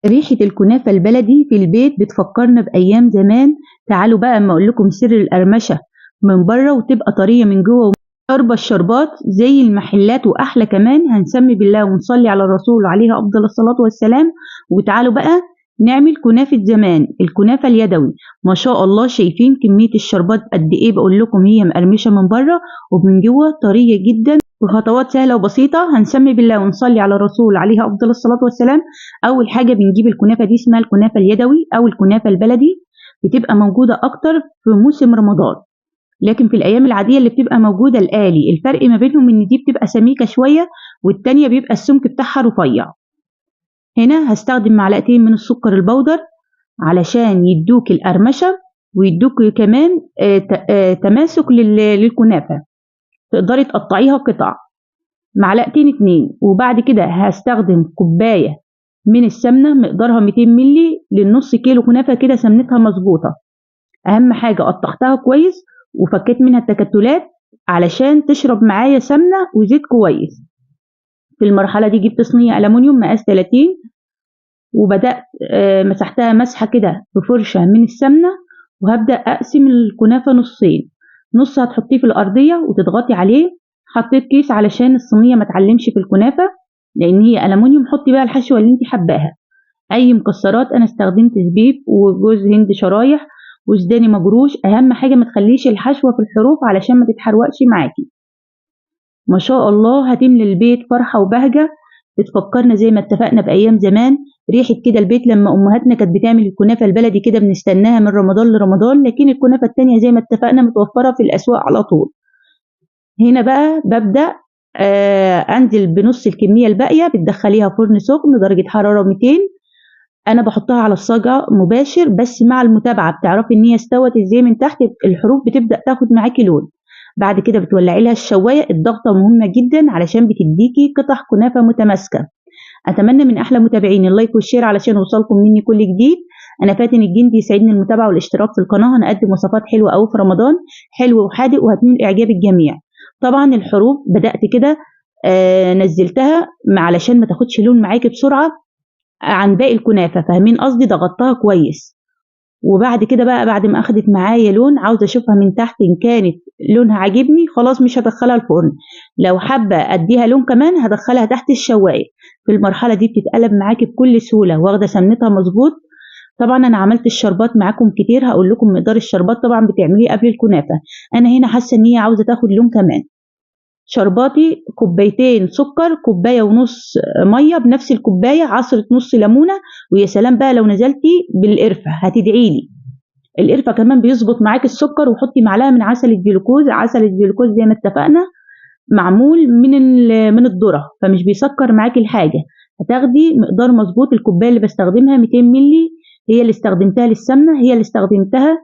ريحة الكنافة البلدي في البيت بتفكرنا بأيام زمان. تعالوا بقى أما أقول لكم سر القرمشة من بره وتبقى طرية من جوه وشاربة الشربات زي المحلات وأحلى كمان. هنسمي بالله ونصلي على الرسول عليه أفضل الصلاة والسلام. وتعالوا بقى نعمل كنافة زمان، الكنافة اليدوي. ما شاء الله، شايفين كمية الشربات قد إيه؟ بقول لكم هي مقرمشة من بره ومن جوه طرية جدا بخطوات سهلة وبسيطة. هنسمي بالله ونصلي على الرسول عليه أفضل الصلاة والسلام. أول حاجة بنجيب الكنافة دي اسمها الكنافة اليدوي أو الكنافة البلدي، بتبقى موجودة أكتر في موسم رمضان، لكن في الأيام العادية اللي بتبقى موجودة الآلي. الفرق ما بينهم إن دي بتبقى سميكة شوية والتانية بيبقى السمك بتاعها رفيع. هنا هستخدم معلقتين من السكر البودر علشان يدوك القرمشة ويدوك كمان تماسك للكنافة. تقدري تقطعيها قطع، معلقتين 2. وبعد كده هستخدم كوباية من السمنة مقدارها 200 ملي للنص كيلو كنافة، كده سمنتها مظبوطة. أهم حاجة قطعتها كويس وفكيت منها التكتلات علشان تشرب معايا سمنة وزيت كويس. في المرحلة دي جبت صينية ألمونيوم مقاس 30 وبدأت مسحتها مسحة كده بفرشة من السمنة، وهبدأ أقسم الكنافة نصين. نص هتحطيه في الأرضية وتضغطي عليه. حطيت كيس علشان الصينية ما تعلمش في الكنافة لأن هي ألمونيوم. حطي بقى الحشوة اللي انت حباها. أي مكسرات، أنا استخدمت زبيب وجوز هند شرايح وسوداني مجروش. أهم حاجة ما تخليش الحشوة في الحروف علشان ما تتحرقش معاكي. ما شاء الله هتملي البيت فرحة وبهجة، بتفكرنا زي ما اتفقنا بأيام زمان. ريحة كده البيت لما أمهاتنا كانت بتعمل الكنافة البلدي كده بنستناها من رمضان لرمضان، لكن الكنافة التانية زي ما اتفقنا متوفرة في الأسواق على طول. هنا بقى ببدأ أنزل بنص الكمية الباقية، بتدخليها فرن سخن درجة حرارة 200. أنا بحطها على الصاجة مباشر بس مع المتابعة، بتعرفي إن هي استوت ازاي من تحت. الحروف بتبدأ تاخد معاكي لون. بعد كده بتولعي لها الشواية. الضغطة مهمة جدا علشان بتديكي قطع كنافة متماسكة. أتمنى من أحلى متابعين اللايك والشير علشان يوصلكم مني كل جديد. أنا فاتن الجندي، يسعدني المتابعة والاشتراك في القناة. هنقدم وصفات حلوة أوي في رمضان، حلو وحادق وهتنول إعجاب الجميع. طبعا الحروف بدأت كده نزلتها علشان ما تاخدش لون معاكي بسرعة عن باقي الكنافة، فاهمين قصدي؟ ضغطتها كويس. وبعد كده بقى بعد ما اخدت معايا لون، عاوزه اشوفها من تحت ان كانت لونها عاجبني خلاص مش هدخلها الفرن. لو حابه اديها لون كمان هدخلها تحت الشوايه. في المرحله دي بتتقلب معاكي بكل سهوله، واخده سمنتها مظبوط. طبعا انا عملت الشربات معاكم كتير، هقول لكم مقدار الشربات طبعا بتعمليه قبل الكنافه. انا هنا حاسه ان هي عاوزه تاخد لون كمان. شرباتي كوبايتين سكر، كوبايه ونص ميه بنفس الكوبايه، عصره نص ليمونه. ويا سلام بقى لو نزلتي بالقرفه هتدعيلي. القرفه كمان بيظبط معاك السكر. وحطي معلقه من عسل الجلوكوز. عسل الجلوكوز زي ما اتفقنا معمول من الذره، فمش بيسكر معاكي الحاجه. هتاخدي مقدار مظبوط. الكوبايه اللي بستخدمها 200 ملي، هي اللي استخدمتها للسمنه، هي اللي استخدمتها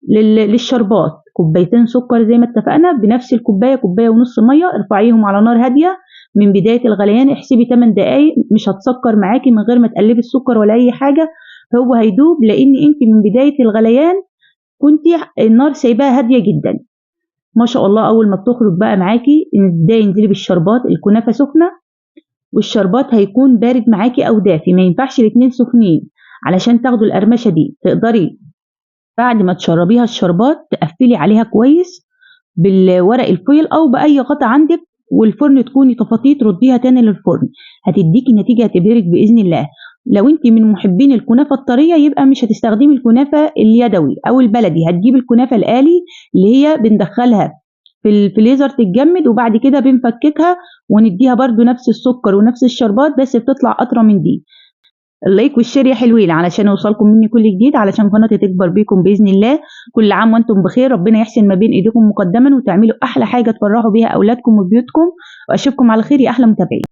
للشربات. كوبايتين سكر زي ما اتفقنا بنفس الكوبايه، كوبايه ونص ميه. ارفعيهم على نار هاديه من بدايه الغليان. احسبي 8 دقائق، مش هتسكر معاكي من غير ما تقلبي السكر ولا اي حاجه. هو هيدوب لان انت من بدايه الغليان كنت النار سايباها هاديه جدا. ما شاء الله اول ما بتخرج بقى معاكي ازاي انزلي بالشربات. الكنافه سخنه والشربات هيكون بارد معاكي او دافي، ما ينفعش الاتنين سخنين علشان تاخدوا القرمشه دي. تقدري بعد ما تشربيها الشربات تقفلي عليها كويس بالورق الفويل او باي غطا عندك، والفرن تكوني طفتيه ترديها تاني للفرن. هتديكي نتيجه هتبهرك باذن الله. لو انت من محبين الكنافه الطريه يبقى مش هتستخدمي الكنافه اليدوي او البلدي، هتجيبي الكنافه الالي اللي هي بندخلها في الفريزر تتجمد وبعد كده بنفككها ونديها برضو نفس السكر ونفس الشربات، بس بتطلع اطرى من دي. اللايك والشير يا حلوين علشان يوصلكم مني كل جديد، علشان قناتي تكبر بيكم باذن الله. كل عام وانتم بخير، ربنا يحسن ما بين ايديكم مقدما وتعملوا احلى حاجه تفرحوا بيها اولادكم وبيوتكم. واشوفكم على خير يا احلى متابعين.